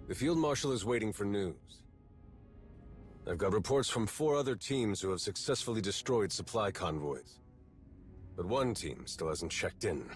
The Field Marshal is waiting for news. I've got reports from 4 other teams who have successfully destroyed supply convoys. But one team still hasn't checked in.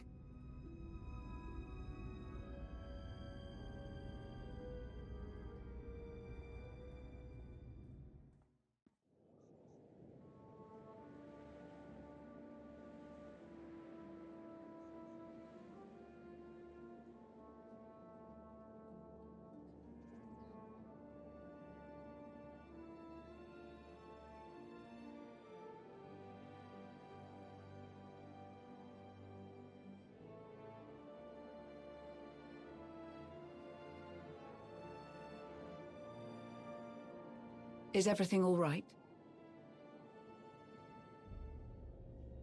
Is everything all right?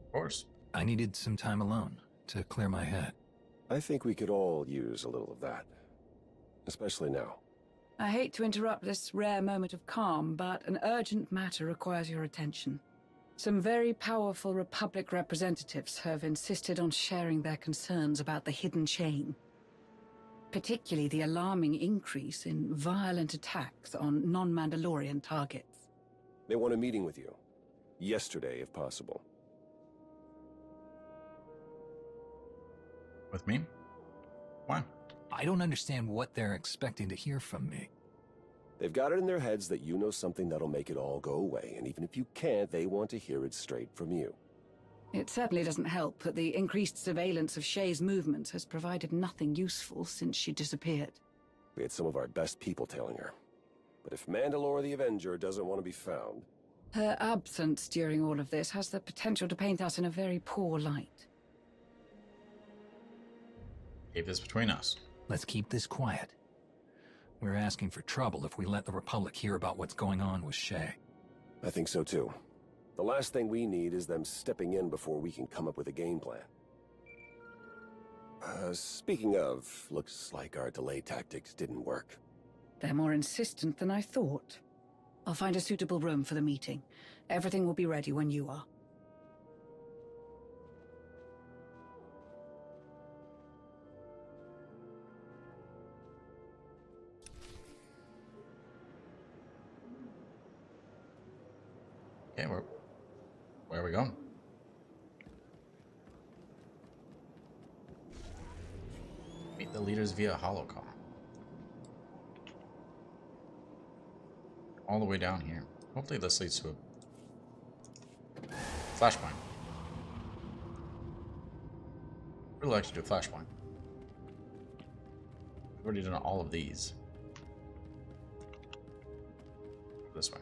Of course. I needed some time alone to clear my head. I think we could all use a little of that. Especially now. I hate to interrupt this rare moment of calm, but an urgent matter requires your attention. Some very powerful Republic representatives have insisted on sharing their concerns about the hidden chain. Particularly the alarming increase in violent attacks on non-Mandalorian targets. They want a meeting with you. Yesterday, if possible. With me? Why? I don't understand what they're expecting to hear from me. They've got it in their heads that you know something that'll make it all go away, and even if you can't, they want to hear it straight from you. It certainly doesn't help that the increased surveillance of Shay's movements has provided nothing useful since she disappeared. We had some of our best people tailing her. But if Mandalore the Avenger doesn't want to be found... Her absence during all of this has the potential to paint us in a very poor light. Keep this between us. Let's keep this quiet. We're asking for trouble if we let the Republic hear about what's going on with Shay. I think so too. The last thing we need is them stepping in before we can come up with a game plan. Speaking of, looks like our delay tactics didn't work. They're more insistent than I thought. I'll find a suitable room for the meeting. Everything will be ready when you are. Okay, where are we going? Meet the leaders via holocom. All the way down here. Hopefully this leads to a flashpoint. I'd really like to do a flashpoint. I've already done all of these. This way.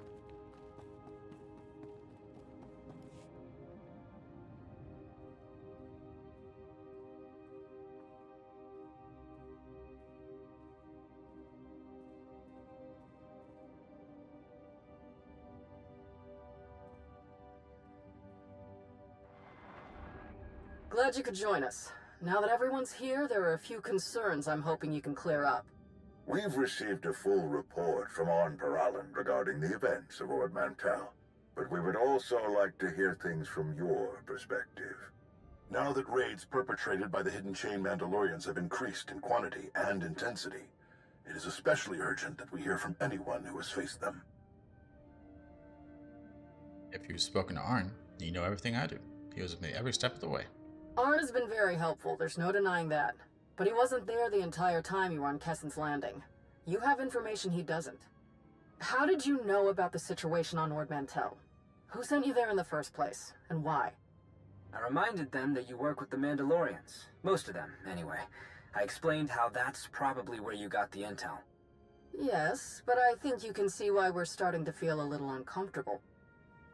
Glad you could join us. Now that everyone's here, there are a few concerns I'm hoping you can clear up. We've received a full report from On Paralan regarding the events of Ord Mantell, but we would also like to hear things from your perspective. Now that raids perpetrated by the Hidden Chain Mandalorians have increased in quantity and intensity, it is especially urgent that we hear from anyone who has faced them. If you've spoken to Arn, you know everything I do. He was with me every step of the way. Arn has been very helpful, there's no denying that. But he wasn't there the entire time you were on Kessen's Landing. You have information he doesn't. How did you know about the situation on Ord Mantell? Who sent you there in the first place, and why? I reminded them that you work with the Mandalorians. Most of them, anyway. I explained how that's probably where you got the intel. Yes, but I think you can see why we're starting to feel a little uncomfortable.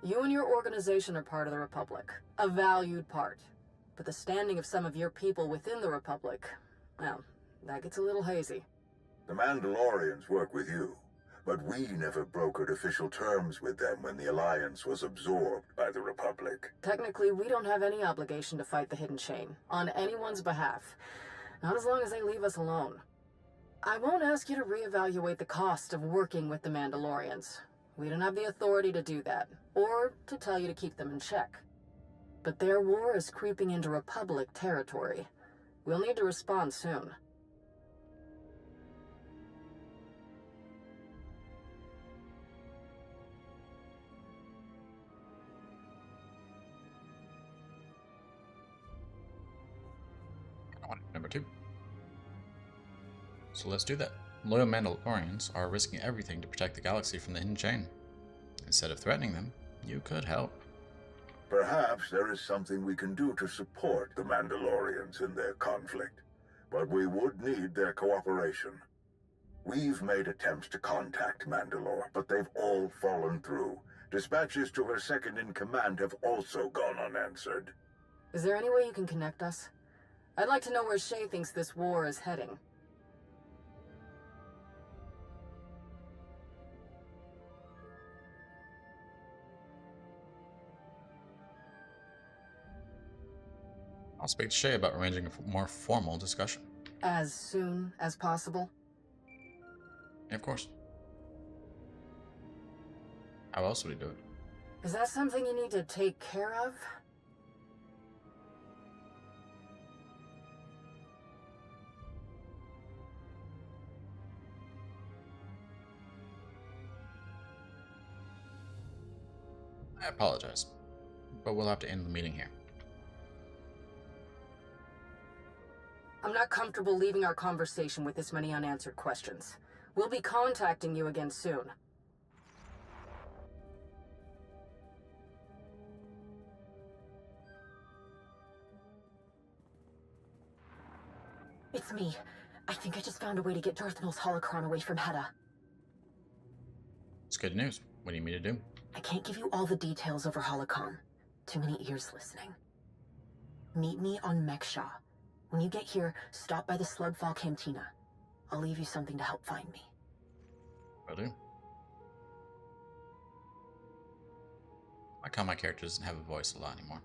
You and your organization are part of the Republic, a valued part. But the standing of some of your people within the Republic, well, that gets a little hazy. The Mandalorians work with you, but we never brokered official terms with them when the Alliance was absorbed by the Republic. Technically, we don't have any obligation to fight the Hidden Chain, on anyone's behalf. Not as long as they leave us alone. I won't ask you to reevaluate the cost of working with the Mandalorians. We don't have the authority to do that, or to tell you to keep them in check. But their war is creeping into Republic territory. We'll need to respond soon. So let's do that. Loyal Mandalorians are risking everything to protect the galaxy from the hidden chain. Instead of threatening them, you could help. Perhaps there is something we can do to support the Mandalorians in their conflict, but we would need their cooperation. We've made attempts to contact Mandalore, but they've all fallen through. Dispatches to her second-in-command have also gone unanswered. Is there any way you can connect us? I'd like to know where Shay thinks this war is heading. I'll speak to Shay about arranging a more formal discussion. As soon as possible? Yeah, of course. How else would he do it? Is that something you need to take care of? I apologize, but we'll have to end the meeting here. I'm not comfortable leaving our conversation with this many unanswered questions. We'll be contacting you again soon. It's me. I think I just found a way to get Darth Maul's holocron away from Hedda. It's good news. What do you mean to do? I can't give you all the details over holocron. Too many ears listening. Meet me on Meksha. When you get here, stop by the Slugfall Cantina. I'll leave you something to help find me. Will do. I like how my character doesn't have a voice a lot anymore.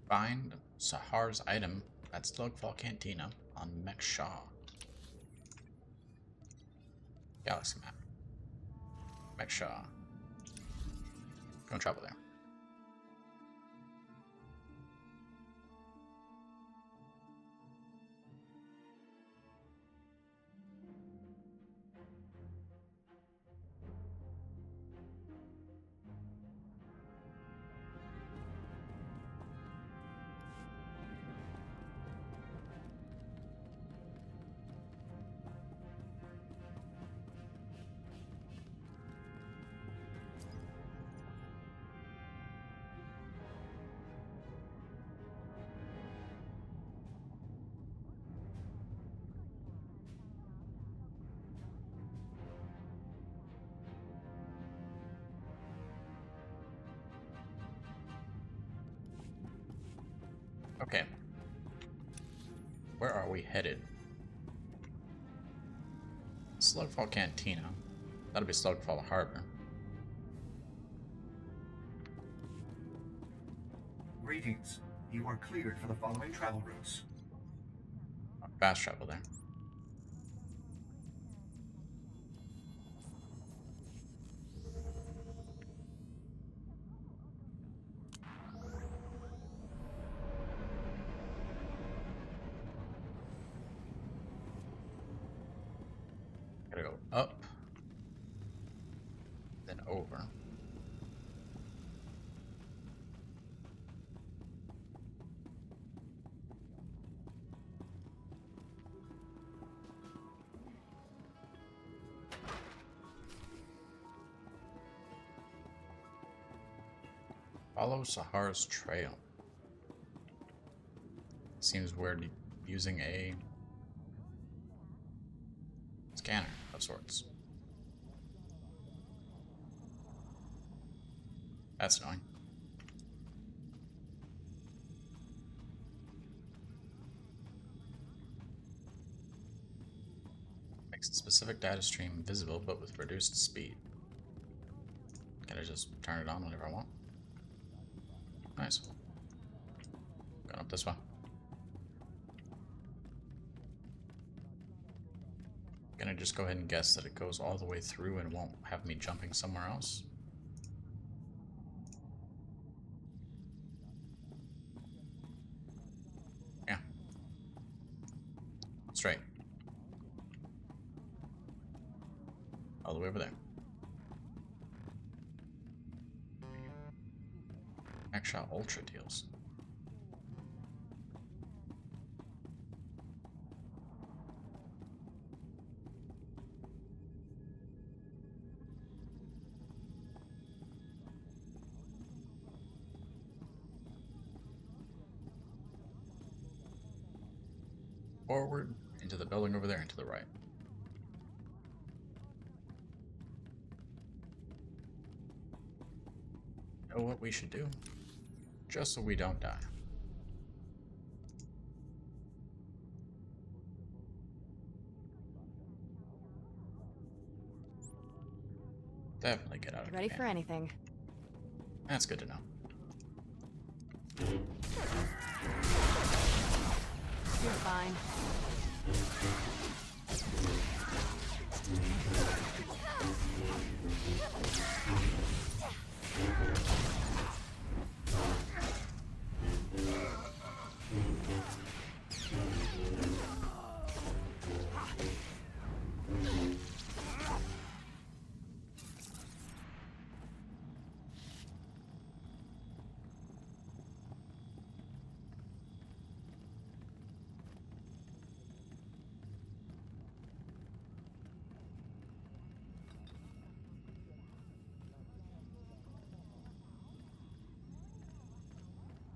Find Sahar's item at Slugfall Cantina on Meksha. Galaxy map. Meksha. Go and travel there. Okay. Where are we headed? Slugfall Cantina. That'll be Slugfall Harbor. Greetings. You are cleared for the following travel routes. Fast travel there. Gotta go up, then over. Follow Sahar's trail. Seems weird using a scanner of sorts. That's annoying. Makes a specific data stream visible but with reduced speed. Can I just turn it on whenever I want? Nice. Going up this way. Gonna just go ahead and guess that it goes all the way through and won't have me jumping somewhere else. Yeah. Straight. All the way over there. Mech-Shot Ultra deals. Forward, into the building over there, and to the right. Know what we should do? Just so we don't die. Definitely get out of Ready command. for anything. That's good to know. You're fine.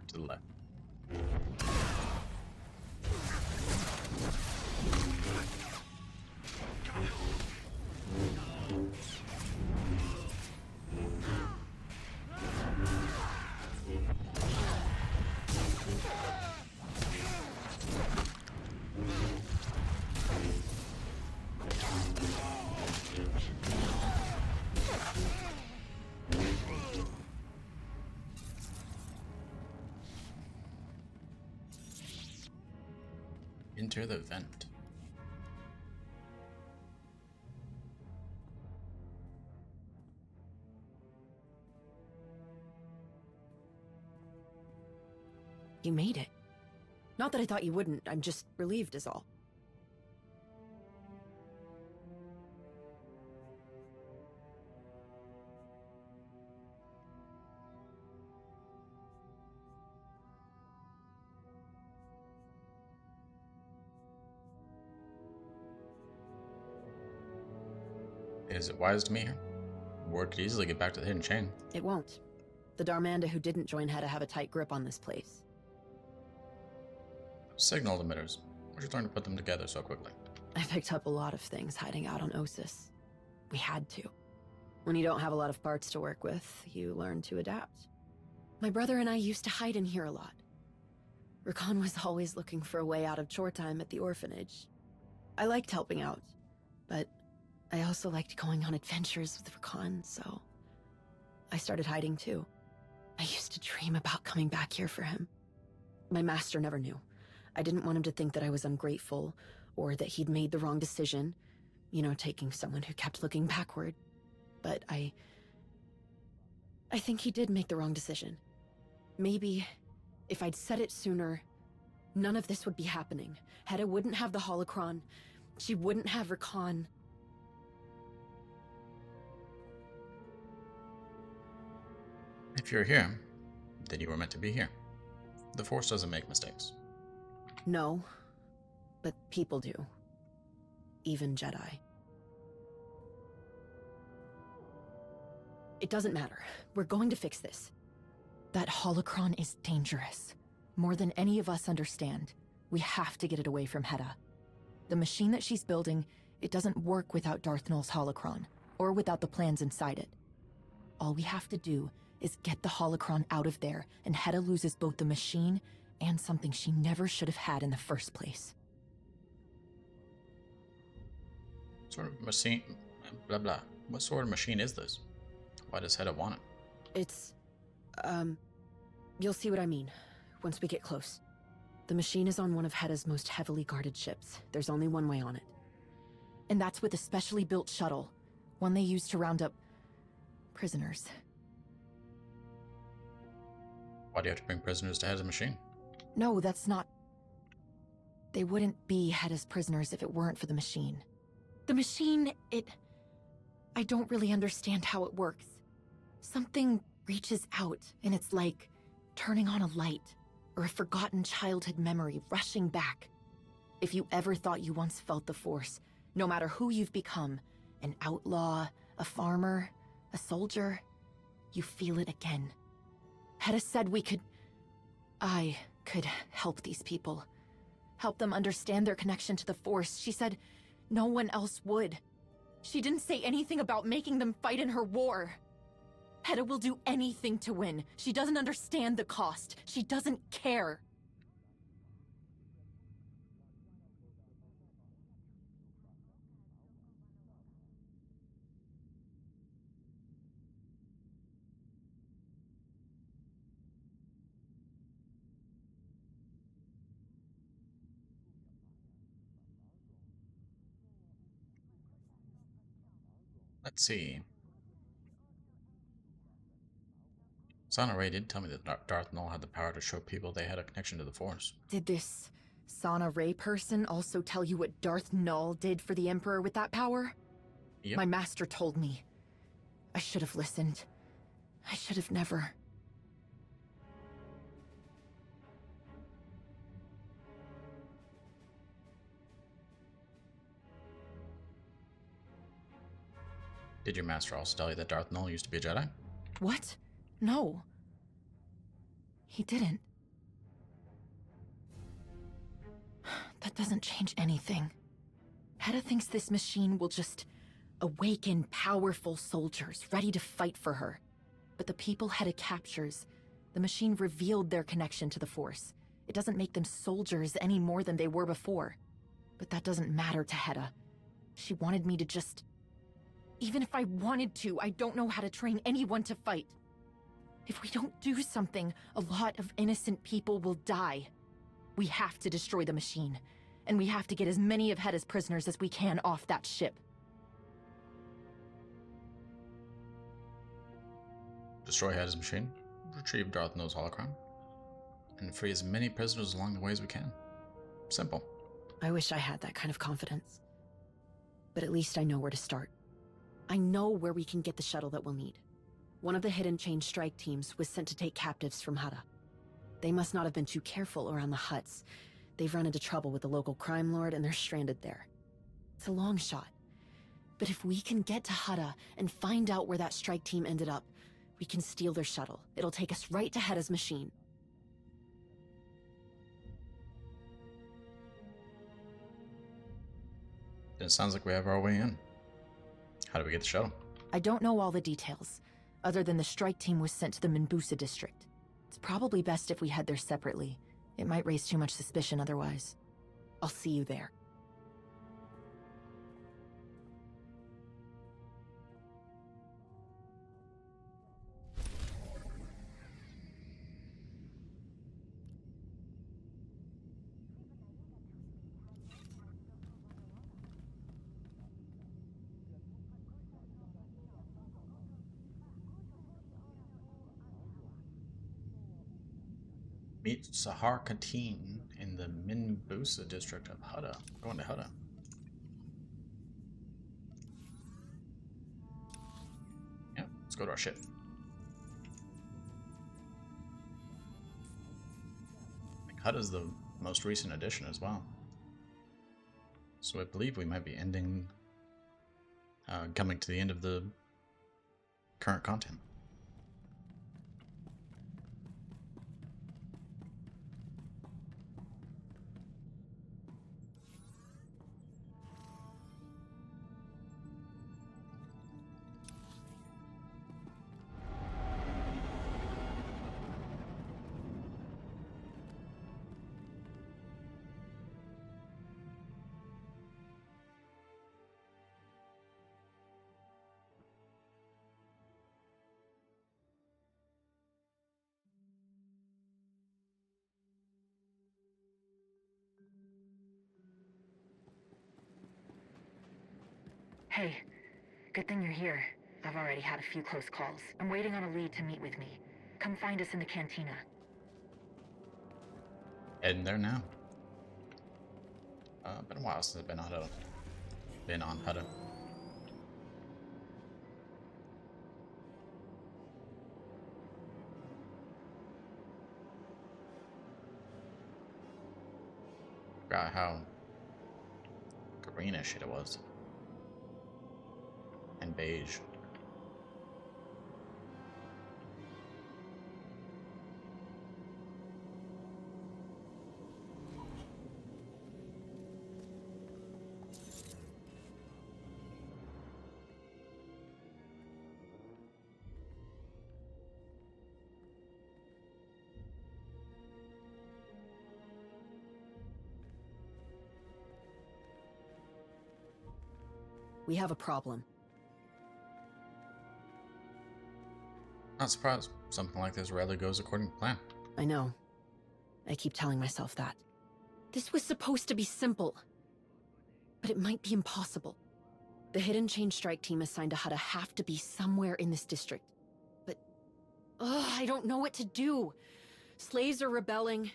To the left. Enter the vent. You made it. Not that I thought you wouldn't, I'm just relieved is all. Is it wise to me here? Ward could easily get back to the hidden chain. It won't. The Darmanda who didn't join had to have a tight grip on this place. Signal emitters. Where'd you learn to put them together so quickly? I picked up a lot of things hiding out on Osis. We had to. When you don't have a lot of parts to work with, you learn to adapt. My brother and I used to hide in here a lot. Rakan was always looking for a way out of chore time at the orphanage. I liked helping out, but I also liked going on adventures with Rakan, so I started hiding too. I used to dream about coming back here for him. My master never knew. I didn't want him to think that I was ungrateful, or that he'd made the wrong decision. You know, taking someone who kept looking backward. But I think he did make the wrong decision. Maybe, if I'd said it sooner, none of this would be happening. Hedda wouldn't have the holocron. She wouldn't have Rakan. If you're here, then you were meant to be here. The Force doesn't make mistakes. No, but people do. Even Jedi. It doesn't matter. We're going to fix this. That holocron is dangerous. More than any of us understand. We have to get it away from Hedda. The machine that she's building, it doesn't work without Darth Nul's holocron, or without the plans inside it. All we have to do is get the holocron out of there, and Hedda loses both the machine and something she never should have had in the first place. Sort of machine, blah blah. What sort of machine is this? Why does Hedda want it? It's, you'll see what I mean once we get close. The machine is on one of Hedda's most heavily guarded ships. There's only one way on it. And that's with a specially built shuttle, one they use to round up prisoners. Why do you have to bring prisoners to Hedda's machine? No, that's not... They wouldn't be Hedda's prisoners if it weren't for the machine. The machine, I don't really understand how it works. Something reaches out, and it's like turning on a light, or a forgotten childhood memory rushing back. If you ever thought you once felt the Force, no matter who you've become, an outlaw, a farmer, a soldier, you feel it again. Hedda said I could help these people. Help them understand their connection to the Force. She said no one else would. She didn't say anything about making them fight in her war. Hedda will do anything to win. She doesn't understand the cost. She doesn't care. Let's see. Sana Ray did tell me that Darth Nul had the power to show people they had a connection to the Force. Did this Sana Ray person also tell you what Darth Nul did for the Emperor with that power? Yep. My master told me. I should have listened. I should have never. Did your master also tell you that Darth Nul used to be a Jedi? What? No. He didn't. That doesn't change anything. Hedda thinks this machine will just awaken powerful soldiers ready to fight for her. But the people Hedda captures, the machine revealed their connection to the Force. It doesn't make them soldiers any more than they were before. But that doesn't matter to Hedda. She wanted me to just... Even if I wanted to, I don't know how to train anyone to fight. If we don't do something, a lot of innocent people will die. We have to destroy the machine, and we have to get as many of Hedda's prisoners as we can off that ship. Destroy Hedda's machine, retrieve Darth Nul's holocron, and free as many prisoners along the way as we can. Simple. I wish I had that kind of confidence. But at least I know where to start. I know where we can get the shuttle that we'll need. One of the hidden chain strike teams was sent to take captives from Hedda. They must not have been too careful around the huts. They've run into trouble with the local crime lord and they're stranded there. It's a long shot. But if we can get to Hedda and find out where that strike team ended up, we can steal their shuttle. It'll take us right to Hedda's machine. Then it sounds like we have our way in. How do we get the shuttle? I don't know all the details, other than the strike team was sent to the Minbusa district. It's probably best if we head there separately. It might raise too much suspicion otherwise. I'll see you there. Meet Sahar Kateen in the Minbusa district of Hedda. Going to Hedda. Yeah, let's go to our ship. I think Hedda's the most recent addition as well. So I believe we might be coming to the end of the current content. Hey, good thing you're here. I've already had a few close calls. I'm waiting on a lead to meet with me. Come find us in the cantina. Heading there now. Been a while since I've been on Hedda. forgot how greenish it was. And beige. We have a problem. Not surprised. Something like this rarely goes according to plan. I know. I keep telling myself that. This was supposed to be simple. But it might be impossible. The Hidden Chain strike team assigned to Hutta have to be somewhere in this district. But... I don't know what to do. Slaves are rebelling.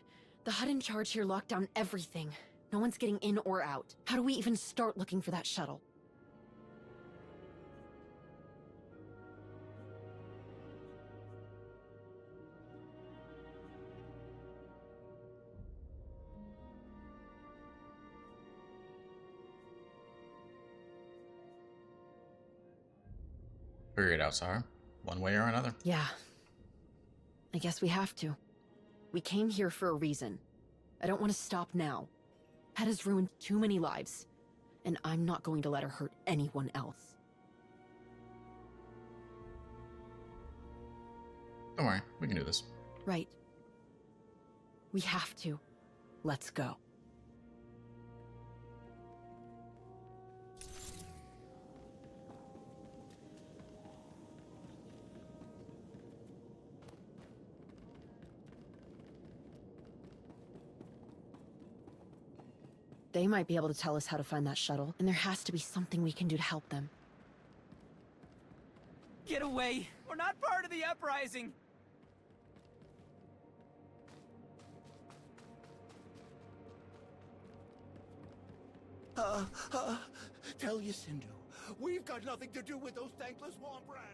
The Hut in charge here locked down everything. No one's getting in or out. How do we even start looking for that shuttle? Figure it out, Sarah. One way or another. Yeah. I guess we have to. We came here for a reason. I don't want to stop now. Hetta's ruined too many lives. And I'm not going to let her hurt anyone else. Don't worry, we can do this. Right. We have to. Let's go. They might be able to tell us how to find that shuttle, and there has to be something we can do to help them. Get away! We're not part of the uprising! Tell Yacindu, we've got nothing to do with those thankless swamp rats!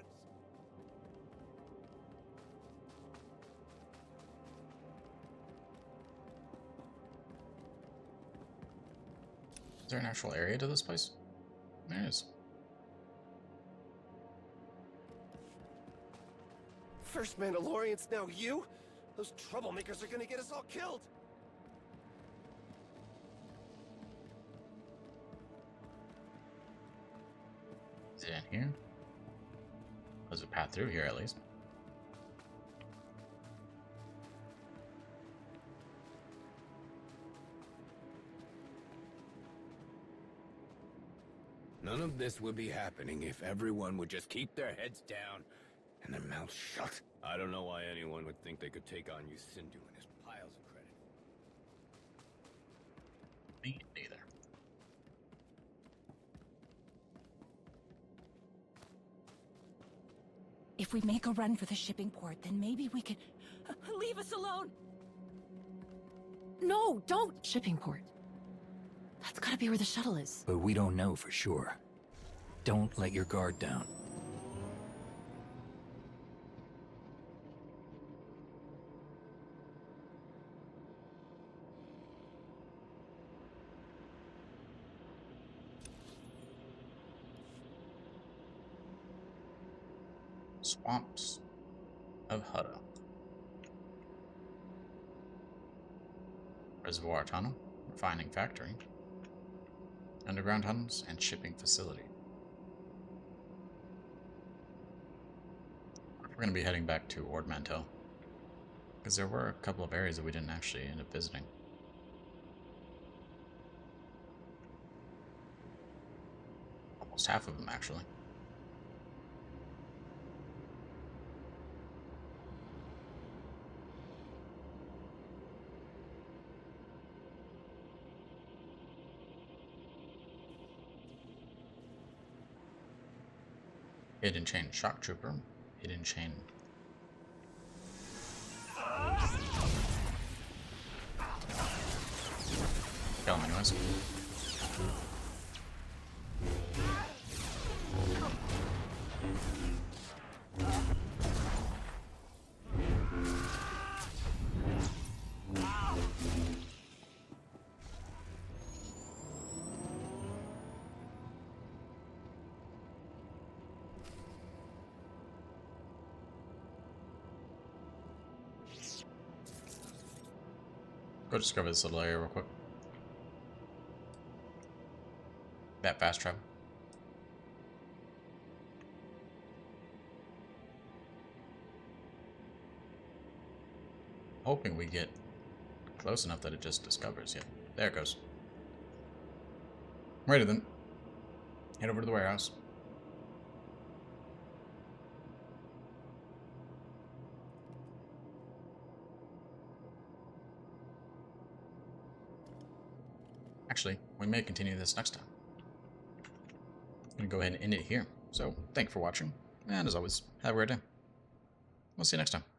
Is there an actual area to this place? There is. First Mandalorians, now you? Those troublemakers are gonna get us all killed! Is it in here? There's a path through here at least. None of this would be happening if everyone would just keep their heads down and their mouths shut. I don't know why anyone would think they could take on Yacindu and his piles of credit. Me neither. If we make a run for the shipping port, then maybe we can... Leave us alone! No, don't! Shipping port. That's gotta be where the shuttle is. But we don't know for sure. Don't let your guard down. Swamps of Hutta. Reservoir tunnel, refining factory, underground tunnels, and shipping facility. We're going to be heading back to Ord Mantell, because there were a couple of areas that we didn't actually end up visiting. Almost half of them, actually. Hidden Chain Shock Trooper, Hidden Chain. Kill him anyways. Go discover this little area real quick. That fast travel. Hoping we get close enough that it just discovers. Yeah, there it goes. Ready then. Head over to the warehouse. Actually, we may continue this next time. I'm going to go ahead and end it here. So, thank you for watching, and as always, have a great day. We'll see you next time.